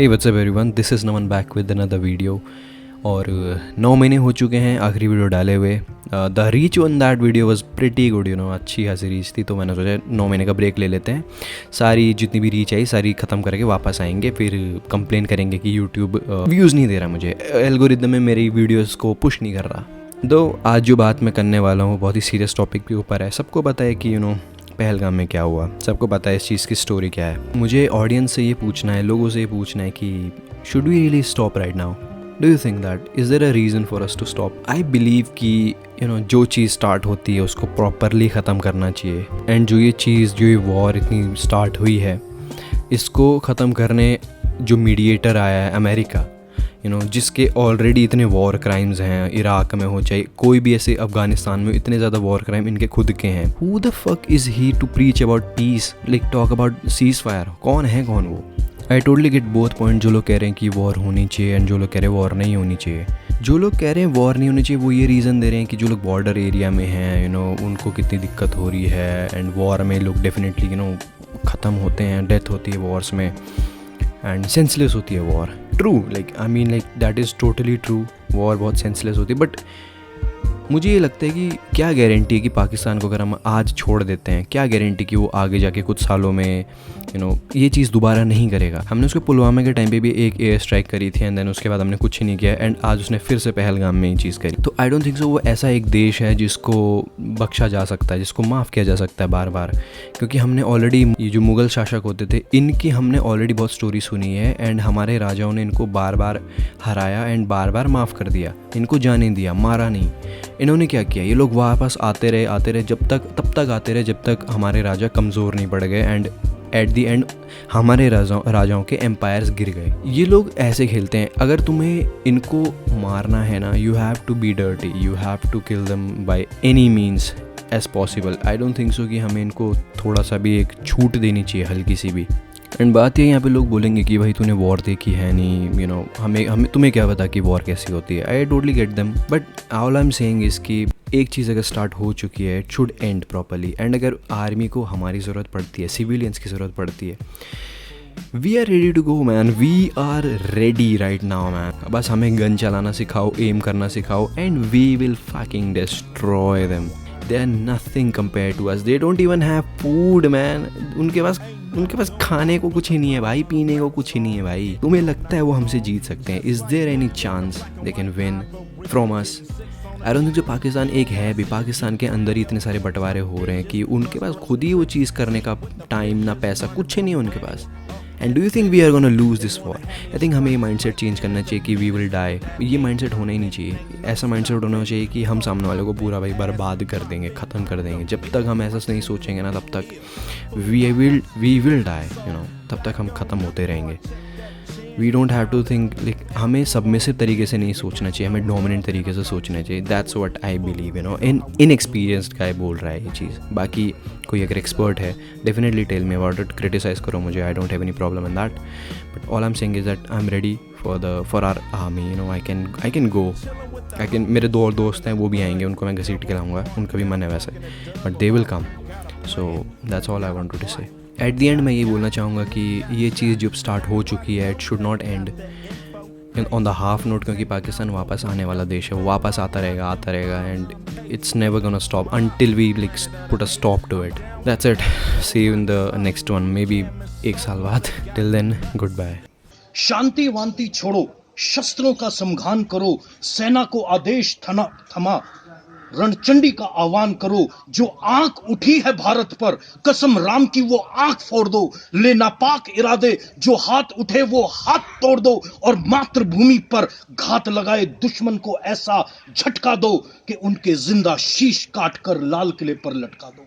Hey what's up everyone, this is Naman back with another video. और 9 महीने हो चुके हैं आखिरी वीडियो डाले हुए। The reach on that video was pretty good, अच्छी खासी रीच थी। तो मैंने सोचा 9 महीने का ब्रेक ले लेते हैं, सारी जितनी भी रीच आई सारी ख़त्म करके वापस आएंगे। फिर कंप्लेन करेंगे कि यूट्यूब व्यूज़ नहीं दे रहा, मुझे एल्गोरिदम में मेरी वीडियोज़ को पुश नहीं कर रहा। दो आज जो बात मैं करने वाला हूँ बहुत ही सीरियस टॉपिक के ऊपर है। सबको पता है कि पहलगाम में क्या हुआ, सबको पता है इस चीज़ की स्टोरी क्या है। मुझे ऑडियंस से ये पूछना है, लोगों से ये पूछना है कि should we really stop right now? Do you think that is there a reason for us to stop? I believe कि जो चीज़ स्टार्ट होती है उसको प्रॉपरली ख़त्म करना चाहिए। एंड जो ये वॉर इतनी स्टार्ट हुई है, इसको ख़त्म करने जो मीडिएटर आया है अमेरिका, जिसके ऑलरेडी इतने वॉर क्राइम्स हैं, इराक में हो चाहे कोई भी ऐसे, अफगानिस्तान में इतने ज़्यादा वॉर क्राइम इनके खुद के हैं। Who the fuck is he to preach about peace, like talk about cease fire? कौन वो? I totally get both point. जो लोग कह रहे हैं कि वॉर होनी चाहिए एंड जो लोग कह रहे हैं वॉर नहीं होनी चाहिए। जो लोग कह रहे हैं वॉर नहीं होनी चाहिए वो ये रीज़न दे रहे हैं कि जो लोग बॉर्डर एरिया में हैं उनको कितनी दिक्कत हो रही है, एंड वॉर में लोग डेफिनेटली ख़त्म होते हैं, डेथ होती है वॉर्स में, एंड सेंसलेस होती है war. True, like that is totally true. War बहुत सेंसलेस होती है, बट मुझे ये लगता है कि क्या गारंटी है कि पाकिस्तान को अगर हम आज छोड़ देते हैं, क्या गारंटी कि वो आगे जाके कुछ सालों में ये चीज़ दोबारा नहीं करेगा। हमने उसको पुलवामा के टाइम पे भी एक एयर स्ट्राइक करी थी, एंड देन उसके बाद हमने कुछ नहीं किया, एंड आज उसने फिर से पहलगाम में ये चीज़ करी। तो आई डोंट थिंक सो वो ऐसा एक देश है जिसको बख्शा जा सकता है, जिसको माफ़ किया जा सकता है बार बार। क्योंकि हमने ऑलरेडी ये जो मुग़ल शासक होते थे इनकी हमने ऑलरेडी बहुत स्टोरी सुनी है, एंड हमारे राजाओं ने इनको बार बार हराया एंड बार बार माफ़ कर दिया, इनको जाने दिया, मारा नहीं। इन्होंने क्या किया, ये लोग वापस आते रहे तब तक आते रहे जब तक हमारे राजा कमज़ोर नहीं पड़ गए, एंड एट दी एंड हमारे राजाओं के एम्पायर्स गिर गए। ये लोग ऐसे खेलते हैं। अगर तुम्हें इनको मारना है ना, you have to be dirty, you have to kill them by any means as possible. I don't think so कि हमें इनको थोड़ा सा भी एक छूट देनी चाहिए, हल्की सी भी। एंड बात ये यहाँ पे लोग बोलेंगे कि भाई तूने वॉर देखी है नहीं, हमें तुम्हें क्या पता कि वॉर कैसी होती है। आई totally get them, but all I am saying is कि एक चीज़ अगर स्टार्ट हो चुकी है it should and properly. And अगर आर्मी को हमारी ज़रूरत पड़ती है, सिविलियंस की ज़रूरत पड़ती है, we are ready to go man, we are ready right now man. बस हमें गन चलाना सिखाओ, एम करना सिखाओ, and we will fucking destroy them. They are nothing compare to us, they don't even have food man. उनके पास खाने को कुछ ही नहीं है भाई, पीने को कुछ ही नहीं है भाई। तुम्हें लगता है वो हमसे जीत सकते हैं? Is there any chance they can win from us? I don't think जो पाकिस्तान एक है भी, पाकिस्तान के अंदर ही इतने सारे बंटवारे हो रहे हैं कि उनके पास खुद ही वो चीज़ करने का टाइम ना पैसा कुछ ही नहीं है उनके पास। And do you think we are gonna lose this war? I think हमें ये माइंडसेट चेंज करना चाहिए कि वी विल डाई। ये माइंडसेट होना ही नहीं चाहिए। ऐसा माइंडसेट होना चाहिए कि हम सामने वाले को पूरा भाई बर्बाद कर देंगे, ख़त्म कर देंगे। जब तक हम ऐसा नहीं सोचेंगे ना, तब तक वी विल डाई, तब तक हम ख़त्म होते रहेंगे। We don't have to think, हमें सबमिसिव तरीके से नहीं सोचना चाहिए, हमें डोमिनेंट तरीके से सोचना चाहिए। That's what I believe, inexperienced guy बोल रहा है ये चीज़। बाकी कोई अगर एक्सपर्ट है definitely tell me about it, criticise करो मुझे, I don't have any problem in that. But all I am saying is that I am ready for our army. I can go, मेरे दो दोस्त हैं वो भी आएंगे, उनको मैं घसीट के लाऊंगा, उनका भी मन है वैसे, but they will come. So that's all I want to say. At the end मैं ये बोलना चाहूँगा कि ये चीज़ जब स्टार्ट हो चुकी है it should not and on the half note, क्योंकि पाकिस्तान वापस आने वाला देश है, वो वापस आता रहेगा, and it's never gonna stop until we put a stop to it. That's it, see you in the next one, maybe 1 साल बाद। Till then goodbye. शांति वांति छोड़ो, शस्त्रों का समघान करो, सेना को आदेश थमा, रणचंडी का आह्वान करो। जो आंख उठी है भारत पर, कसम राम की वो आंख फोड़ दो। ले नापाक इरादे, जो हाथ उठे वो हाथ तोड़ दो, और मातृभूमि पर घात लगाए दुश्मन को ऐसा झटका दो कि उनके जिंदा शीश काट कर लाल किले पर लटका दो।